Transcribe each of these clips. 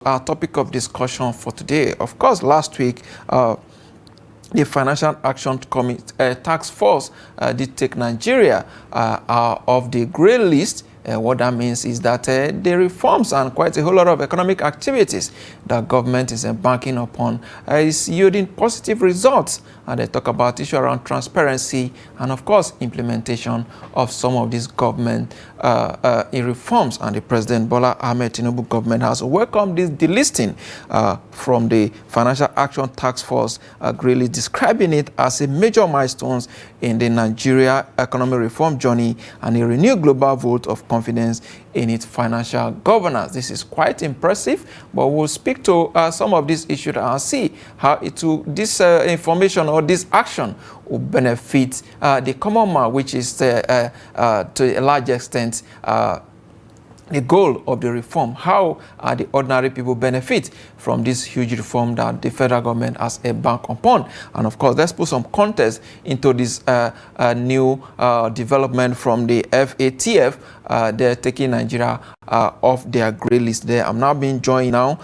Our topic of discussion for today. Of course, last week, the Financial Action Committee Task Force did take Nigeria off the grey list. What that means is that the reforms and quite a whole lot of economic activities that government is embarking upon is yielding positive results. And they talk about issue around transparency and, of course, implementation of some of these government reforms. And the President Bola Ahmed Tinubu government has welcomed this delisting from the Financial Action Task Force, really describing it as a major milestone in the Nigeria economic reform journey and a renewed global vote of confidence in its financial governance. This is quite impressive, but we'll speak to some of these issues and see how this information or this action will benefit the common man, which is to a large extent the goal of the reform. How are the ordinary people benefit from this huge reform that the federal government has embarked upon? And of course, let's put some context into this new development from the FATF. They're taking Nigeria off their grey list there. I'm now being joined now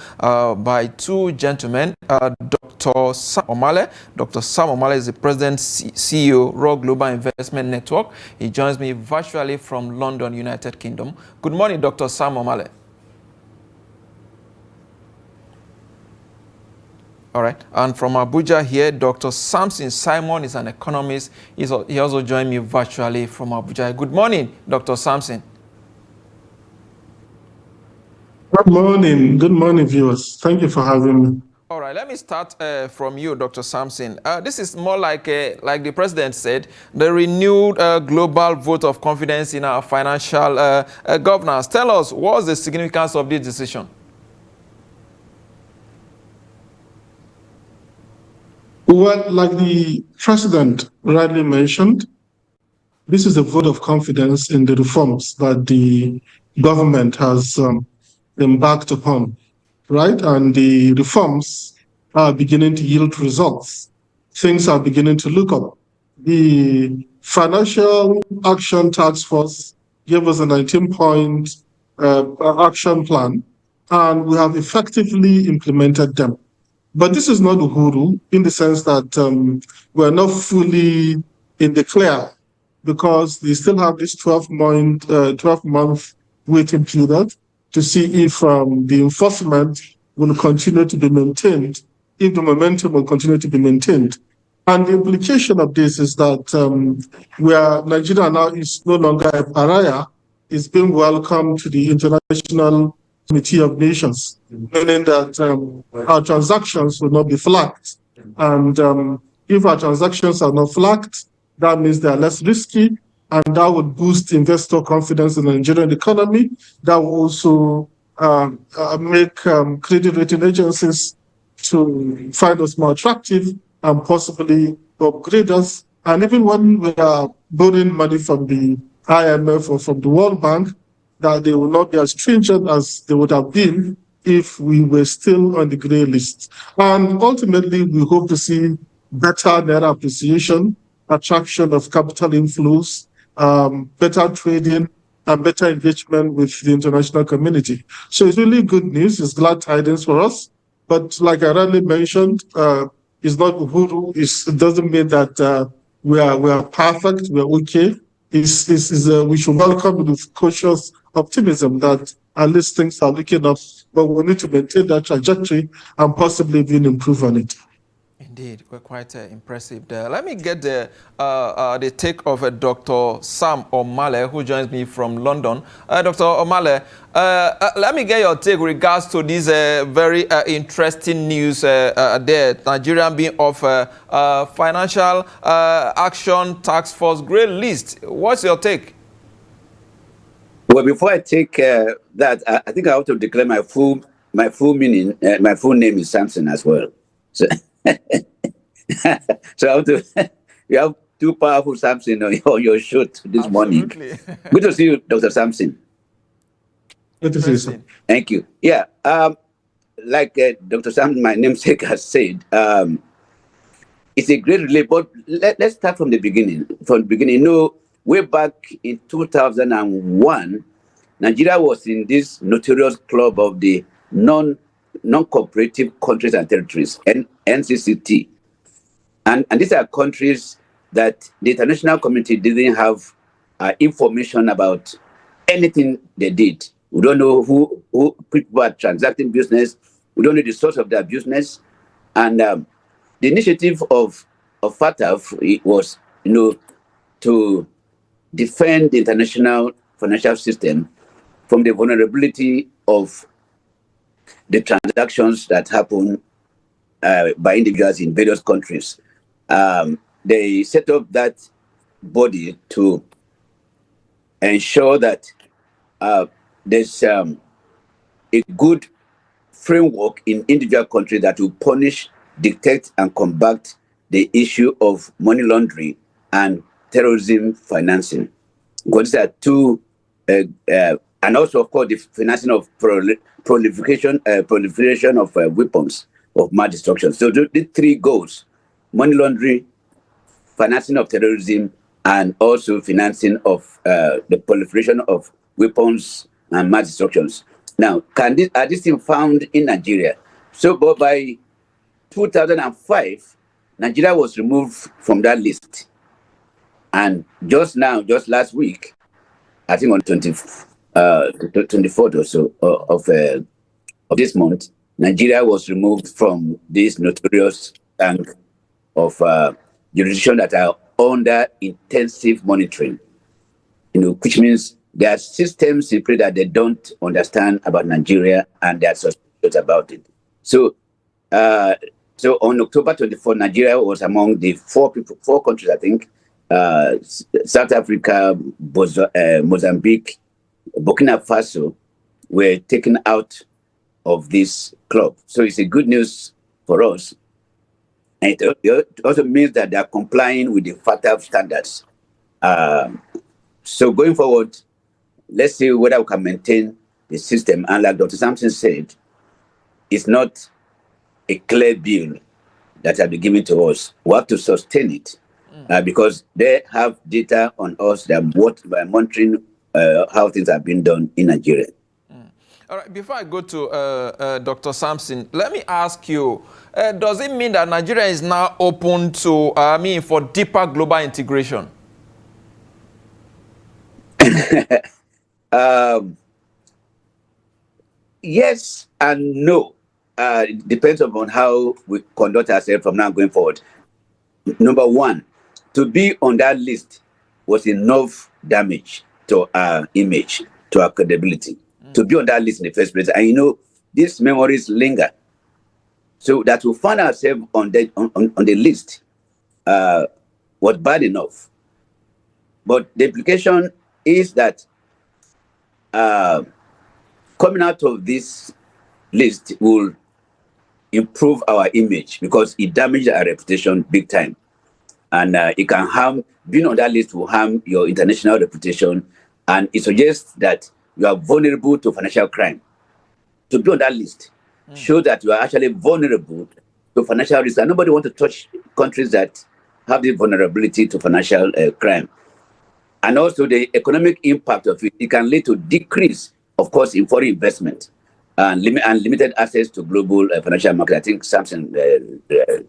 by two gentlemen, Dr. Sam Omale. Dr. Sam Omale is the President CEO, Raw Global Investment Network. He joins me virtually from London, United Kingdom. Good morning, Dr. Sam Omale. All right. And from Abuja here, Dr. Samson Simon is an economist. He also joined me virtually from Abuja. Good morning, Dr. Samson. Good morning. Good morning, viewers. Thank you for having me. All right, let me start from you, Dr. Samson. This is more like the president said, the renewed global vote of confidence in our financial governance. Tell us, what's the significance of this decision? Well, like the president rightly mentioned, this is a vote of confidence in the reforms that the government has embarked upon, right? And the reforms are beginning to yield results. Things are beginning to look up. The Financial Action Task Force gave us a 19-point action plan, and we have effectively implemented them. But this is not Uhuru in the sense that we're not fully in the clear because they still have this 12-month waiting period to see if the enforcement will continue to be maintained, if the momentum will continue to be maintained. And the implication of this is that where Nigeria now is no longer a pariah, is being welcomed to the International Committee of Nations, meaning that our transactions will not be flagged. And if our transactions are not flagged, that means they are less risky, and that would boost investor confidence in the Nigerian economy. That will also make credit rating agencies to find us more attractive and possibly upgrade us. And even when we are borrowing money from the IMF or from the World Bank, that they will not be as stringent as they would have been if we were still on the grey list. And ultimately, we hope to see better naira appreciation, attraction of capital inflows, better trading, and better engagement with the international community. So it's really good news. It's glad tidings for us. But like I already mentioned, it's not Uhuru. It doesn't mean that we are perfect, we are okay. We should welcome with cautious optimism that at least things are looking up, but we need to maintain that trajectory and possibly even improve on it. Indeed, we're quite impressive there. Let me get the take of Dr. Sam Omale, who joins me from London. Dr. Omale, let me get your take with regards to this very interesting news there, Nigeria being off Financial Action Task Force grey list. What's your take? Well, before I take that, I think I have to declare my full meaning. My full name is Samson as well. So, so I have to. You have two powerful Samson on your show this morning. Good to see you, Dr. Samson. Good to see you, sir. Thank you. Yeah, like Dr. Samson, my namesake, has said, it's a great relief. But let's start from the beginning. You know, way back in 2001, Nigeria was in this notorious club of the non-cooperative countries and territories, NCCT. And these are countries that the international community didn't have information about anything they did. We don't know who people are transacting business. We don't know the source of their business. And the initiative of FATF, it was, to defend the international financial system from the vulnerability of the transactions that happen by individuals in various countries. They set up that body to ensure that there's a good framework in individual countries that will punish, detect, and combat the issue of money laundering and terrorism financing. Because these are two, and also, of course, the financing of proliferation of weapons of mass destruction. So the three goals: money laundering, financing of terrorism, and also financing of the proliferation of weapons and mass destructions. Now, are these things found in Nigeria? So, but by 2005, Nigeria was removed from that list. And just last week, I think on 24th or so of this month, Nigeria was removed from this notorious rank of jurisdictions that are under intensive monitoring. Which means there are systems in play that they don't understand about Nigeria and they are suspicious about it. So, so on October 24, Nigeria was among the four countries, I think, South Africa, Mozambique, Burkina Faso, were taken out of this club. So it's a good news for us. And it also means that they are complying with the FATF standards. So going forward, let's see whether we can maintain the system. And like Dr. Sampson said, it's not a clear bill that has been given to us. We have to sustain it because they have data on us that by monitoring how things are being done in Nigeria. All right, before I go to Dr. Sampson, let me ask you, does it mean that Nigeria is now open to, for deeper global integration? Yes and no. It depends upon how we conduct ourselves from now going forward. Number one, to be on that list was enough damage to our image, to our credibility. To be on that list in the first place. And these memories linger. So that we find ourselves on the list was bad enough. But the implication is that coming out of this list will improve our image because it damages our reputation big time. And it can harm, being on that list will harm your international reputation. And it suggests that you are vulnerable to financial crime. To be on that list shows that you are actually vulnerable to financial risk. And nobody wants to touch countries that have the vulnerability to financial crime. And also the economic impact of it can lead to decrease, of course, in foreign investment and limited access to global financial market. I think Samson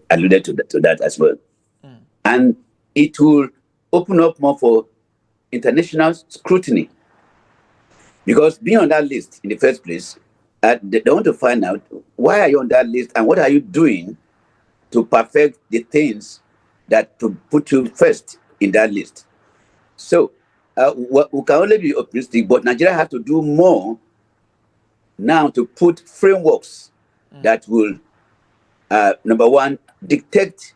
alluded to that as well. And it will open up more for international scrutiny. Because being on that list in the first place, they want to find out why are you on that list and what are you doing to perfect the things that to put you first in that list. So we can only be optimistic, but Nigeria has to do more now to put frameworks that will, number one, dictate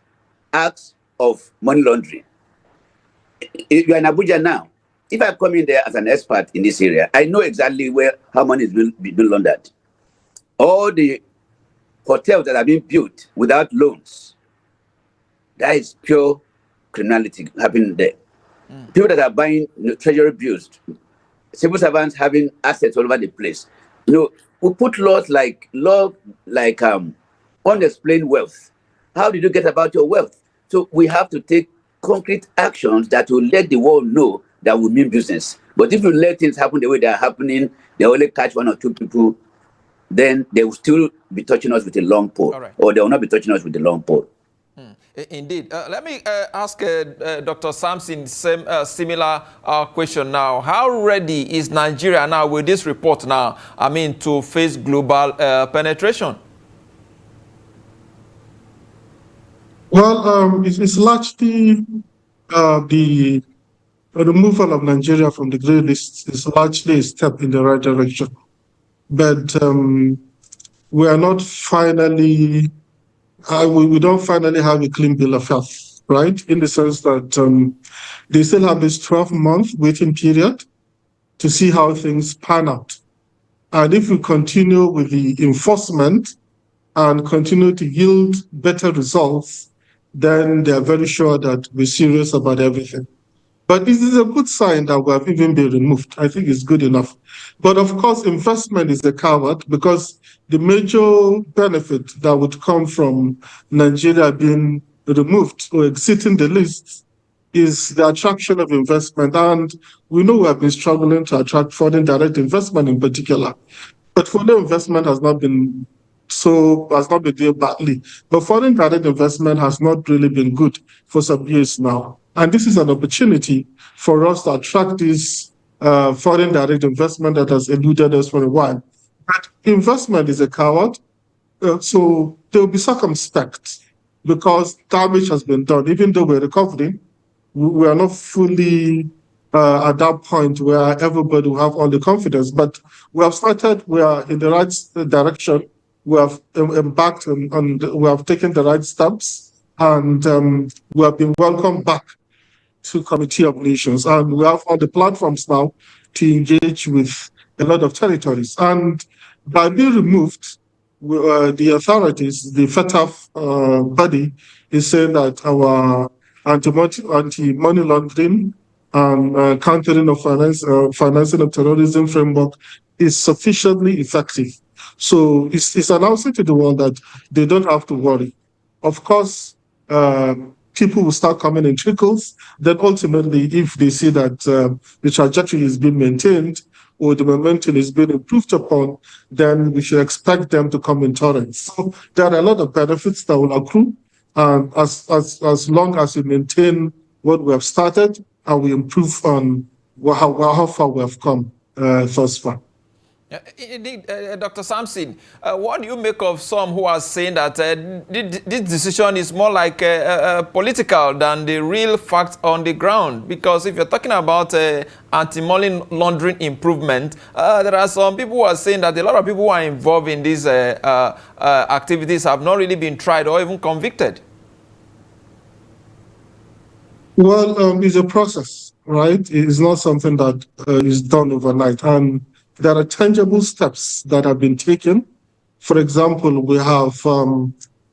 acts of money laundering. If you are in Abuja now, if I come in there as an expert in this area, I know exactly how money is being laundered. All the hotels that are being built without loans, that is pure criminality happening there. People that are buying treasury bills, civil servants having assets all over the place. We put laws like unexplained wealth. How did you get about your wealth? So we have to take concrete actions that will let the world know that we mean business. But if you let things happen the way they are happening, they only catch one or two people then they will still be touching us with a long pole, All right. or they will not be touching us with a long pole. Indeed. Let me ask Dr. Sampson same similar question now. How ready is Nigeria now with this report now, I mean, to face global penetration? Well, it's largely the removal of Nigeria from the grey list is largely a step in the right direction. But we are not finally, we don't finally have a clean bill of health, right? In the sense that they still have this 12-month waiting period to see how things pan out. And if we continue with the enforcement and continue to yield better results, then they are very sure that we're serious about everything. But this is a good sign that we have even been removed. I think it's good enough. But of course, investment is a coward, because the major benefit that would come from Nigeria being removed or exiting the list is the attraction of investment. And we know we have been struggling to attract foreign direct investment in particular. But foreign investment has not been doing badly. But foreign direct investment has not really been good for some years now. And this is an opportunity for us to attract this foreign direct investment that has eluded us for a while. But investment is a coward, so they'll be circumspect because damage has been done. Even though we're recovering, we are not fully at that point where everybody will have all the confidence. But we have started, we are in the right direction. We have embarked on we have taken the right steps, and we have been welcomed back to Committee of Nations. And we have all the platforms now to engage with a lot of territories. And by being removed, the authorities, the FATF body, is saying that our anti-money laundering and countering of financing of terrorism framework is sufficiently effective. So it's announcing to the world that they don't have to worry. Of course, people will start coming in trickles. Then ultimately, if they see that the trajectory is being maintained or the momentum is being improved upon, then we should expect them to come in torrents. So there are a lot of benefits that will accrue, as long as we maintain what we have started and we improve on how far we have come thus far. Indeed, Dr. Sampson, what do you make of some who are saying that this decision is more like political than the real facts on the ground? Because if you're talking about anti-money laundering improvement, there are some people who are saying that a lot of people who are involved in these activities have not really been tried or even convicted. Well, it's a process, right? It's not something that is done overnight. And there are tangible steps that have been taken. For example, we have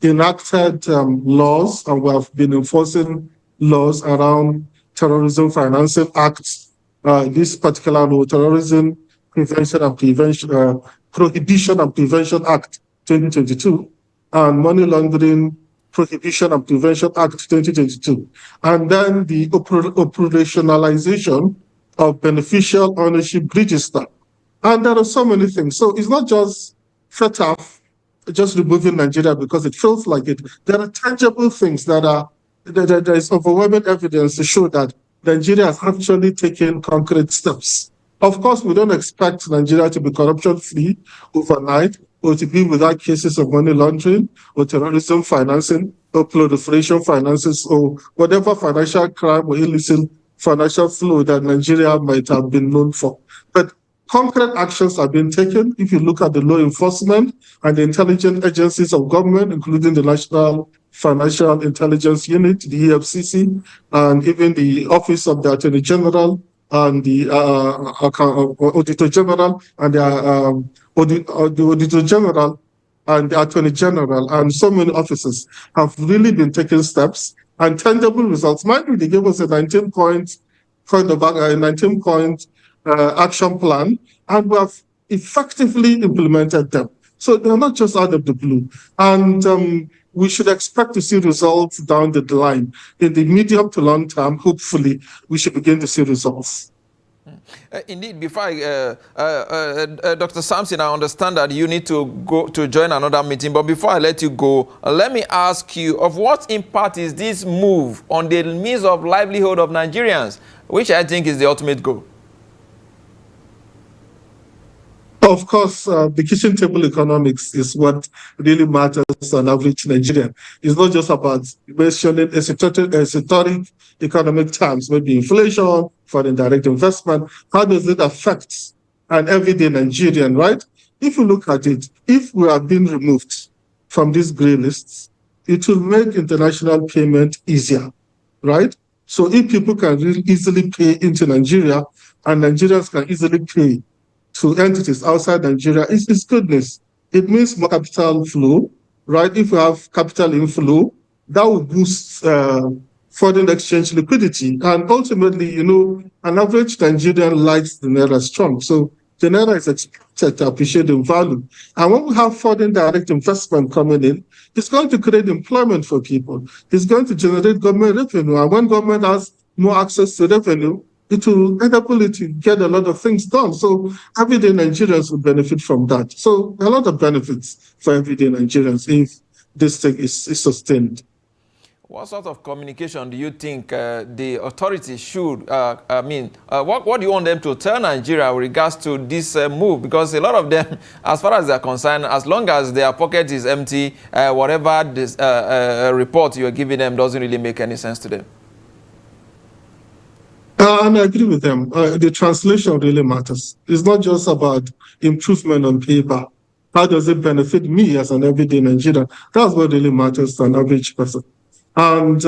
enacted laws, and we have been enforcing laws around Terrorism Financing Act, this particular law, Terrorism Prevention and Prohibition and Prevention Act 2022, and Money Laundering Prohibition and Prevention Act 2022, and then the operationalization of Beneficial Ownership Register. And there are so many things. So it's not just FATF just removing Nigeria because it feels like it. There are tangible things there is overwhelming evidence to show that Nigeria has actually taken concrete steps. Of course, we don't expect Nigeria to be corruption-free overnight, or to be without cases of money laundering or terrorism financing or proliferation finances or whatever financial crime or illicit financial flow that Nigeria might have been known for. But concrete actions have been taken. If you look at the law enforcement and the intelligence agencies of government, including the National Financial Intelligence Unit, the EFCC, and even the Office of the Attorney General and the Auditor General and the Auditor General and the Attorney General, and so many officers have really been taking steps and tangible results. Mind you, they gave us a 19-point action plan, and we have effectively implemented them. So they're not just out of the blue. And we should expect to see results down the line. In the medium to long term, hopefully, we should begin to see results. Indeed, before Dr. Sampson, I understand that you need to go to join another meeting. But before I let you go, let me ask you, of what impact is this move on the means of livelihood of Nigerians, which I think is the ultimate goal? Of course, the kitchen table economics is what really matters to an average Nigerian. It's not just about mentioning esoteric economic terms, maybe inflation, foreign direct investment. How does it affect an everyday Nigerian, right? If you look at it, if we are being removed from these gray lists, it will make international payment easier, right? So if people can really easily pay into Nigeria and Nigerians can easily pay to entities outside Nigeria, it's goodness. It means more capital flow, right? If we have capital inflow, that will boost foreign exchange liquidity. And ultimately, an average Nigerian likes the Naira strong. So the Naira is expected to appreciate in value. And when we have foreign direct investment coming in, it's going to create employment for people. It's going to generate government revenue. And when government has more access to revenue, it will enable it to get a lot of things done. So everyday Nigerians will benefit from that. So a lot of benefits for everyday Nigerians if this thing is sustained. What sort of communication do you think the authorities should, what do you want them to tell Nigeria with regards to this move? Because a lot of them, as far as they're concerned, as long as their pocket is empty, whatever this report you're giving them doesn't really make any sense to them. And I agree with them. The translation really matters. It's not just about improvement on paper. How does it benefit me as an everyday Nigerian? That's what really matters to an average person. And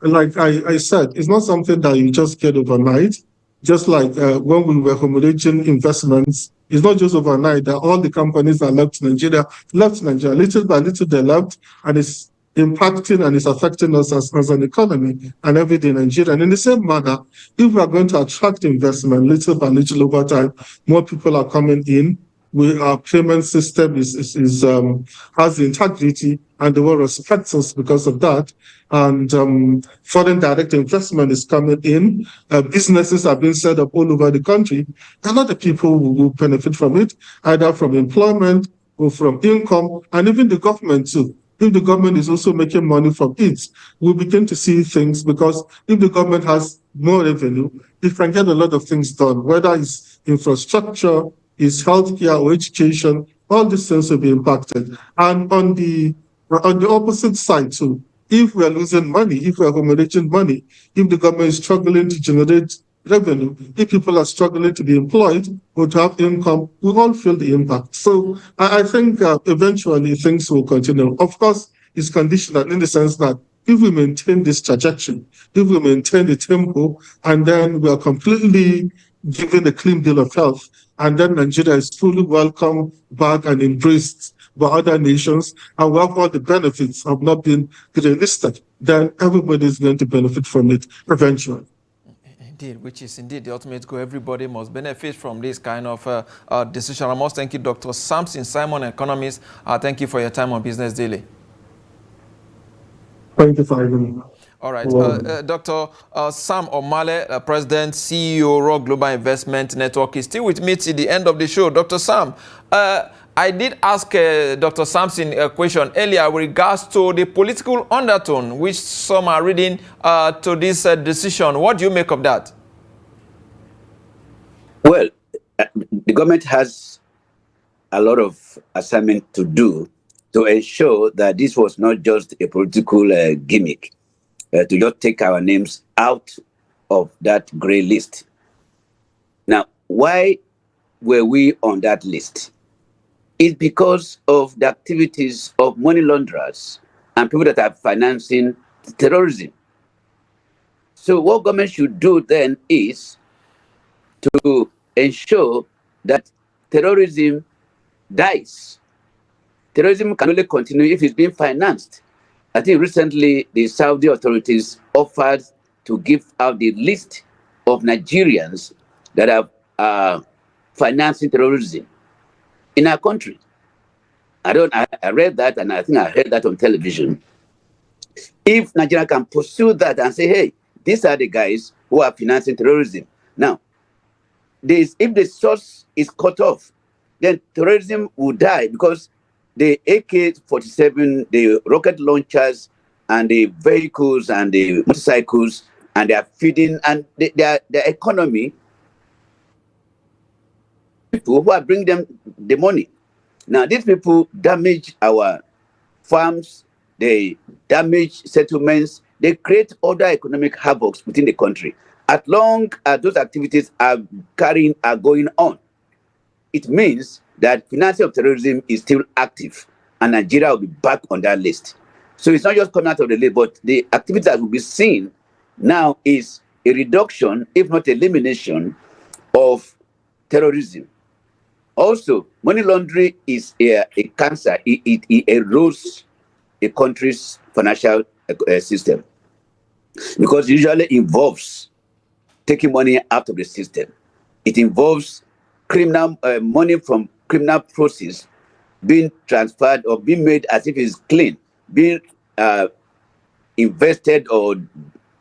like I said, it's not something that you just get overnight. Just like when we were hemorrhaging investments, it's not just overnight that all the companies that left Nigeria. Little by little they left, and it's impacting and it's affecting us as an economy and everyday Nigeria. And in the same manner, if we are going to attract investment little by little over time, more people are coming in. Our payment system has the integrity, and the world respects us because of that. And foreign direct investment is coming in. Businesses are being set up all over the country. A lot of people will benefit from it, either from employment or from income, and even the government too. If the government is also making money from it, we'll begin to see things, because if the government has more revenue, it can get a lot of things done, whether it's infrastructure, it's healthcare or education, all these things will be impacted. And on the opposite side too, if we're losing money, if we're accumulating money, if the government is struggling to generate revenue, if people are struggling to be employed or to have income, we all feel the impact. So I think eventually things will continue. Of course, it's conditional in the sense that if we maintain this trajectory, if we maintain the tempo, and then we are completely given a clean bill of health, and then Nigeria is fully welcomed back and embraced by other nations, and we have all the benefits of not being grey-listed, then everybody is going to benefit from it eventually. Indeed, which is indeed the ultimate goal. Everybody must benefit from this kind of decision. I must thank you, Dr. Sampson Simon, economist. Thank you for your time on Business Daily. Thank you for having me. All right. Dr. Sam Omale, President, CEO, Raw Global Investment Network, is still with me till the end of the show. Dr. Sam, I did ask Dr. Sampson a question earlier with regards to the political undertone, which some are reading to this decision. What do you make of that? Well, the government has a lot of assignment to do to ensure that this was not just a political gimmick, to just take our names out of that gray list. Now, why were we on that list? It's because of the activities of money launderers and people that are financing terrorism. So what government should do then is to ensure that terrorism dies. Terrorism can only continue if it's being financed. I think recently the Saudi authorities offered to give out the list of Nigerians that are financing terrorism in our country. I read that, and I think I heard that on television. If Nigeria can pursue that and say, hey, these are the guys who are financing terrorism. Now, if the source is cut off, then terrorism will die, because the AK-47, the rocket launchers, and the vehicles and the motorcycles, and they are feeding, and their economy, people who are bringing them the money. Now, these people damage our farms, they damage settlements, they create other economic havocs within the country. As long as those activities are going on, it means that financing of terrorism is still active, and Nigeria will be back on that list. So it's not just coming out of the list, but the activity that will be seen now is a reduction, if not elimination, of terrorism. Also, money laundering is a cancer. It erodes a country's financial system, because it usually involves taking money out of the system. It involves criminal money from criminal proceeds being transferred or being made as if it's clean, being invested or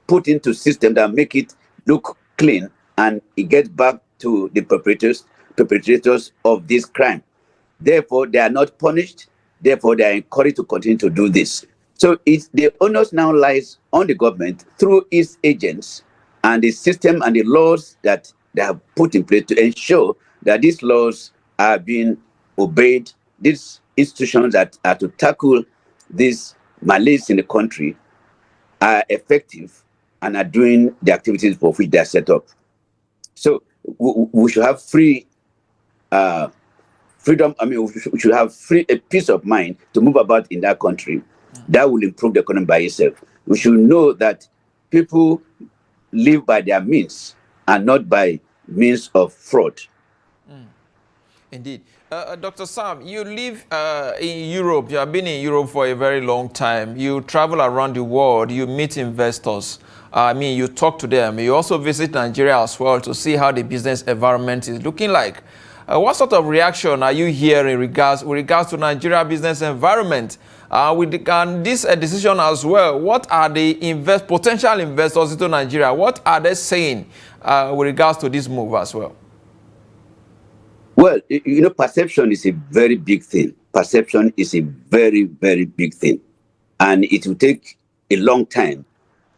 put into system that make it look clean, and it gets back to the perpetrators of this crime. Therefore, they are not punished. Therefore, they are encouraged to continue to do this. So the onus now lies on the government through its agents and the system and the laws that they have put in place to ensure that these laws are being obeyed. These institutions that are to tackle this malaise in the country are effective and are doing the activities for which they are set up. So we should have freedom. I mean, we should have a peace of mind to move about in that country. That will improve the economy by itself. We should know that people live by their means and not by means of fraud. Indeed. Dr. Sam, you live in Europe. You have been in Europe for a very long time. You travel around the world. You meet investors. I mean, you talk to them. You also visit Nigeria as well to see how the business environment is looking like. What sort of reaction are you hearing with regards to Nigeria business environment? With this decision as well, what are the potential investors into Nigeria? What are they saying with regards to this move as well? Well, perception is a very big thing. Perception is a very, very big thing. And it will take a long time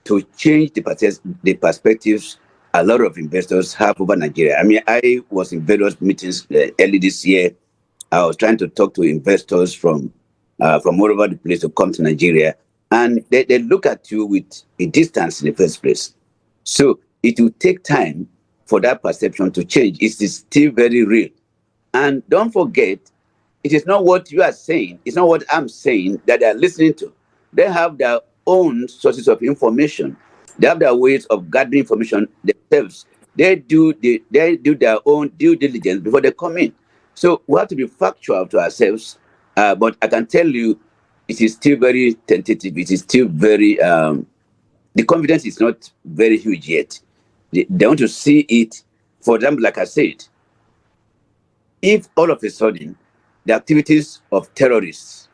to change the perspectives a lot of investors have over Nigeria. I mean, I was in various meetings early this year. I was trying to talk to investors from all over the place to come to Nigeria. And they look at you with a distance in the first place. So it will take time for that perception to change. It is still very real. And don't forget, it is not what you are saying, it's not what I'm saying that they're listening to. They have their own sources of information. They have their ways of gathering information themselves. They do their own due diligence before they come in. So we have to be factual to ourselves. But I can tell you, it is still very tentative. It is still very, the confidence is not very huge yet. They want to see it. For example, like I said, if all of a sudden the activities of terrorists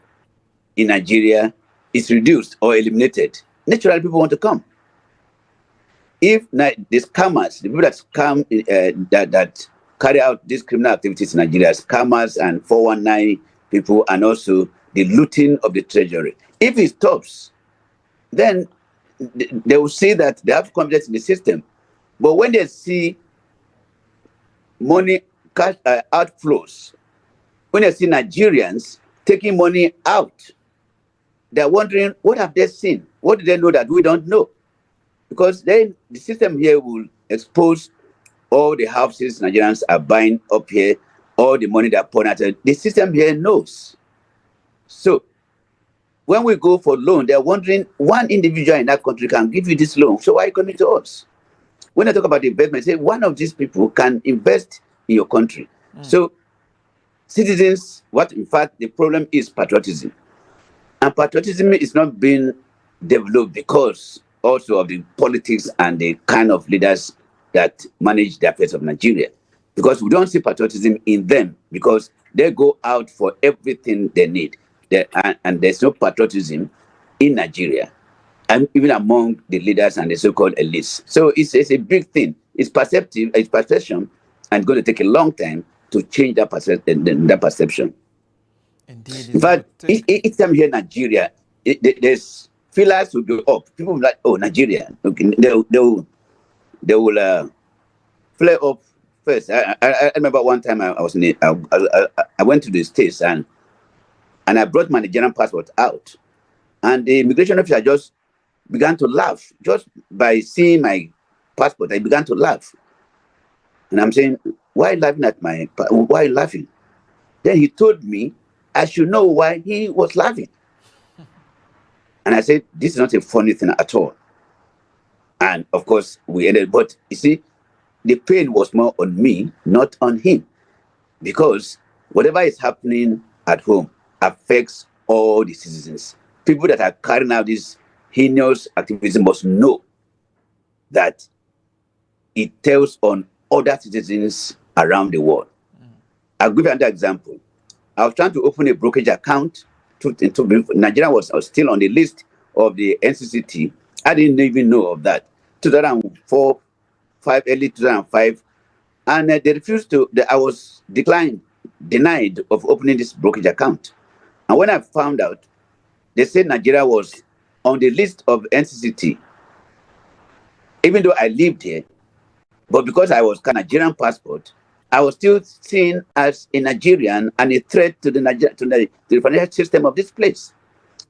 in Nigeria is reduced or eliminated, naturally people want to come. If the scammers, the people that scam, that carry out these criminal activities in Nigeria, scammers and 419 people, and also the looting of the treasury, if it stops, then they will see that they have confidence in the system. But when they see money cash outflows, when they see Nigerians taking money out, they're wondering, what have they seen? What do they know that we don't know? Because then the system here will expose all the houses Nigerians are buying up here, all the money they're pouring out. The system here knows. So when we go for loan, they're wondering, one individual in that country can give you this loan, so why are you coming to us? When I talk about investment, say one of these people can invest in your country. So citizens, in fact, the problem is patriotism. And patriotism is not being developed because also of the politics and the kind of leaders that manage the affairs of Nigeria. Because we don't see patriotism in them, because they go out for everything they need. And there's no patriotism in Nigeria, and even among the leaders and the so-called elites. So it's a big thing. It's perception, and it's going to take a long time to change that, that perception. Indeed, In fact, each time here in Nigeria, there's fillers will go up. People will be like, oh, Nigeria. Okay, they will flare up first. I remember one time I was in I went to the States and I brought my Nigerian passport out. And the immigration officer just began to laugh. Just by seeing my passport, I began to laugh. And I'm saying, why are you laughing at why are you laughing? Then he told me I should know why he was laughing. And I said, this is not a funny thing at all. And of course, we ended. But you see, the pain was more on me, not on him. Because whatever is happening at home affects all the citizens. People that are carrying out this heinous activism must know that it tells on other citizens around the world. I'll give you another example. I was trying to open a brokerage account. Nigeria was still on the list of the NCCT. I didn't even know of that. 2004, early 2005. And they refused to, I was denied of opening this brokerage account. And when I found out, they said Nigeria was on the list of NCCT, even though I lived here, but because I was a Nigerian passport, I was still seen as a Nigerian and a threat to the financial system of this place.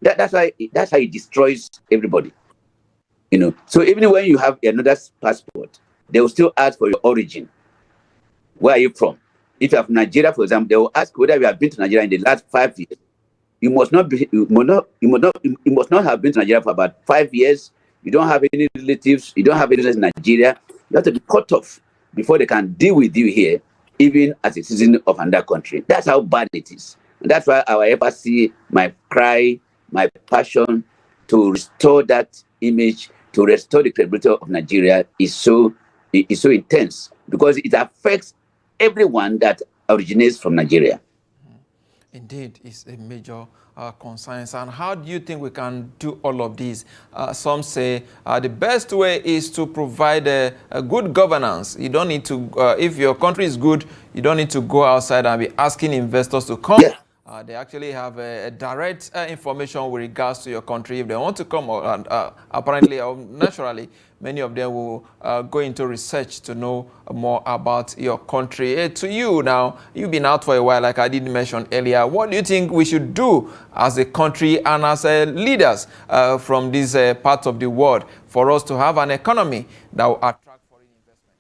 That's how it destroys everybody. You know, so even when you have another passport, they will still ask for your origin. Where are you from? If you have Nigeria, for example, they will ask whether you have been to Nigeria in the last 5 years. You must not have been to Nigeria for about 5 years. You don't have any relatives. You don't have any relatives in Nigeria. You have to be cut off before they can deal with you here, even as a citizen of another country. That's how bad it is. And that's why I ever see my cry, my passion to restore that image, to restore the credibility of Nigeria is so intense, because it affects everyone that originates from Nigeria. Indeed, it's a major concern. And how do you think we can do all of this? Some say the best way is to provide a good governance. You don't need to, if your country is good, you don't need to go outside and be asking investors to come. Yeah. They actually have a direct information with regards to your country. If they want to come, apparently or naturally, many of them will go into research to know more about your country. To you now, you've been out for a while, like I did mention earlier. What do you think we should do as a country and as leaders from this part of the world for us to have an economy that will attract foreign investment?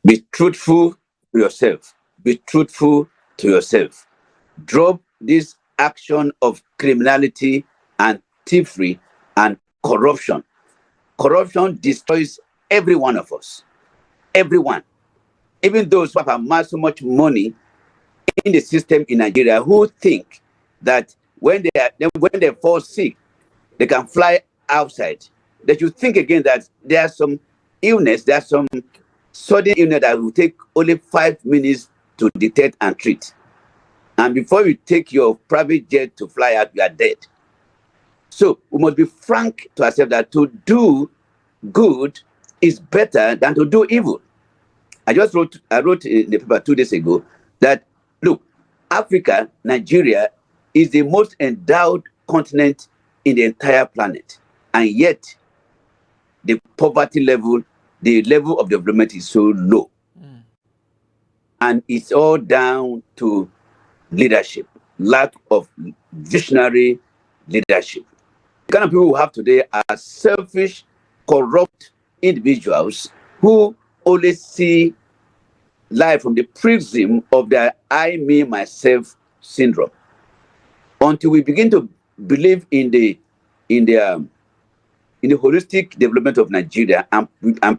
Be truthful to yourself. Be truthful to yourself. Drop this action of criminality and thievery and corruption. Corruption destroys every one of us. Everyone. Even those who have amassed so much money in the system in Nigeria, who think that when they fall sick, they can fly outside. They should think again that there's some illness, there's some sudden illness that will take only 5 minutes to detect and treat. And before you take your private jet to fly out, you are dead. So we must be frank to ourselves that to do good is better than to do evil. I wrote in the paper 2 days ago that, look, Africa, Nigeria, is the most endowed continent in the entire planet. And yet, the poverty level, the level of development is so low. And it's all down to leadership, lack of visionary leadership. The kind of people we have today are selfish, corrupt individuals who only see life from the prism of their I, me, myself syndrome. Until we begin to believe in the holistic development of Nigeria and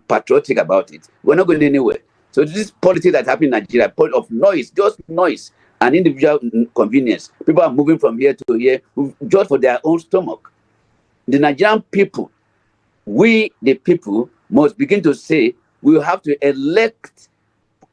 patriotic about it, we're not going anywhere. So this politics that's happening in Nigeria, point of noise, just noise and individual convenience. People are moving from here to here just for their own stomach. The Nigerian people, we the people, must begin to say we will have to elect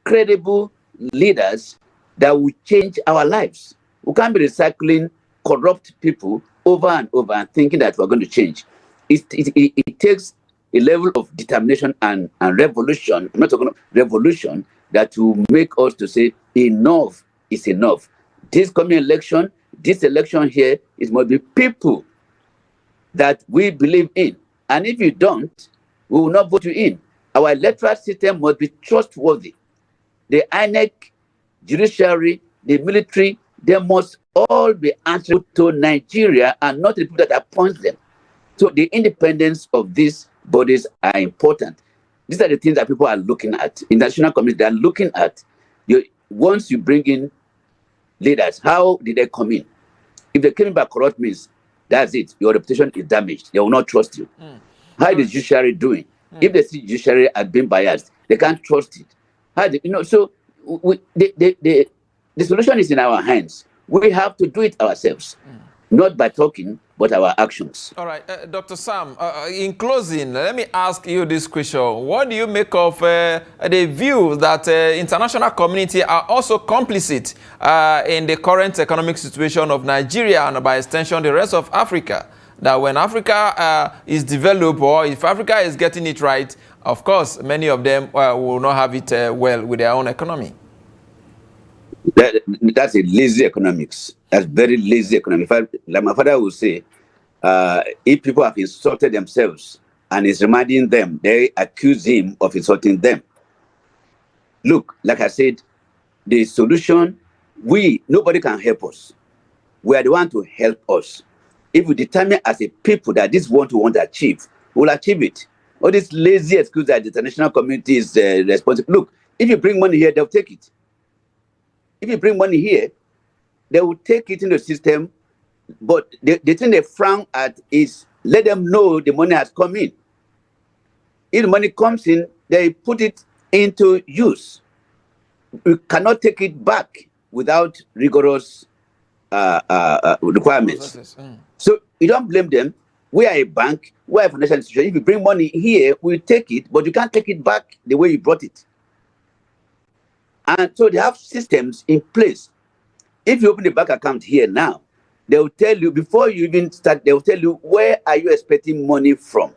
credible leaders that will change our lives. We can't be recycling corrupt people over and over and thinking that we're going to change. It takes a level of determination and revolution. I'm not talking about revolution that will make us to say enough is enough. This coming election, this election here, it must be people that we believe in. And if you don't, we will not vote you in. Our electoral system must be trustworthy. The INEC, judiciary, the military, they must all be answerable to Nigeria and not the people that appoint them. So the independence of these bodies are important. These are the things that people are looking at. International community, they are looking at. Once you bring in leaders, how did they come in? If they came in by corrupt means, that's it. Your reputation is damaged. They will not trust you. How is the judiciary doing? If they see judiciary as being biased, they can't trust it. So the solution is in our hands. We have to do it ourselves, not by talking, but our actions. All right, Dr. Sam, in closing, let me ask you this question. What do you make of the view that international community are also complicit in the current economic situation of Nigeria and by extension the rest of Africa? That when Africa is developed, or if Africa is getting it right, of course, many of them will not have it well with their own economy. That's a lazy economics. That's very lazy economics. Like my father would say, if people have insulted themselves and is reminding them, they accuse him of insulting them. Look, like I said, the solution, nobody can help us. We are the one to help us. If we determine as a people that this is what we want to achieve, we'll achieve it. All this lazy excuse that the international community is responsible. Look, if you bring money here, they'll take it. If you bring money here, they will take it in the system. But the thing they frown at is let them know the money has come in. If the money comes in, they put it into use. We cannot take it back without rigorous requirements. So you don't blame them. We are a bank, we are a financial institution. If you bring money here, we'll take it, but you can't take it back the way you brought it. And so they have systems in place. If you open the bank account here now, they will tell you, before you even start, they will tell you, where are you expecting money from?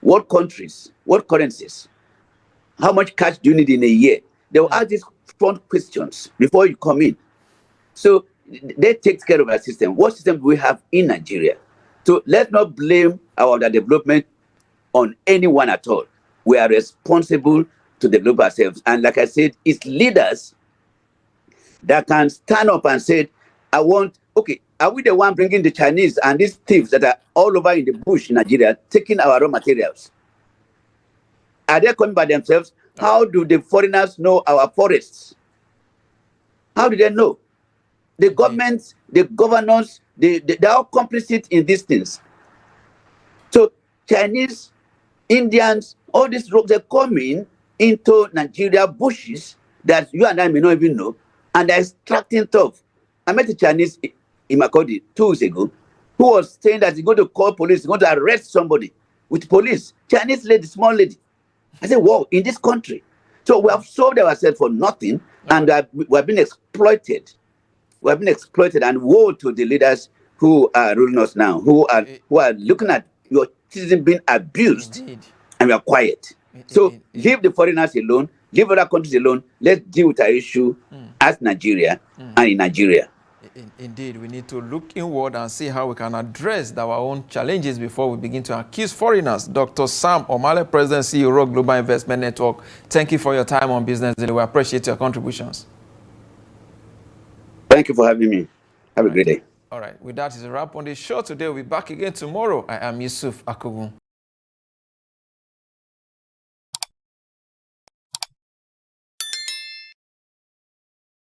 What countries? What currencies? How much cash do you need in a year? They will ask these front questions before you come in. So they take care of our system. What system do we have in Nigeria? So let's not blame our development on anyone at all. We are responsible to develop ourselves. And like I said, it's leaders that can stand up and say, are we the one bringing the Chinese and these thieves that are all over in the bush in Nigeria, taking our raw materials? Are they coming by themselves? How do the foreigners know our forests? How do they know? The governments, the governors, they're all complicit in these things. So Chinese, Indians, all these rogues, they're coming into Nigeria bushes that you and I may not even know, and they're extracting stuff. I met a Chinese in Makodi 2 weeks ago who was saying that he's going to call police, he's going to arrest somebody with police. Chinese lady, small lady. I said, wow, in this country. So we have sold ourselves for nothing, and we have been exploited. We have been exploited, and woe to the leaders who are ruling us now, who are looking at your citizens being abused. Indeed. And we are quiet. So leave the foreigners alone, leave other countries alone. Let's deal with our issue as Nigeria and in Nigeria. Indeed, we need to look inward and see how we can address our own challenges before we begin to accuse foreigners. Dr. Sam Omale, President CEO, Rock Global Investment Network, thank you for your time on Business Daily. We appreciate your contributions. Thank you for having me. Have a great day. All right. With that is a wrap on the show today. We'll be back again tomorrow. I am Yusuf Akugun.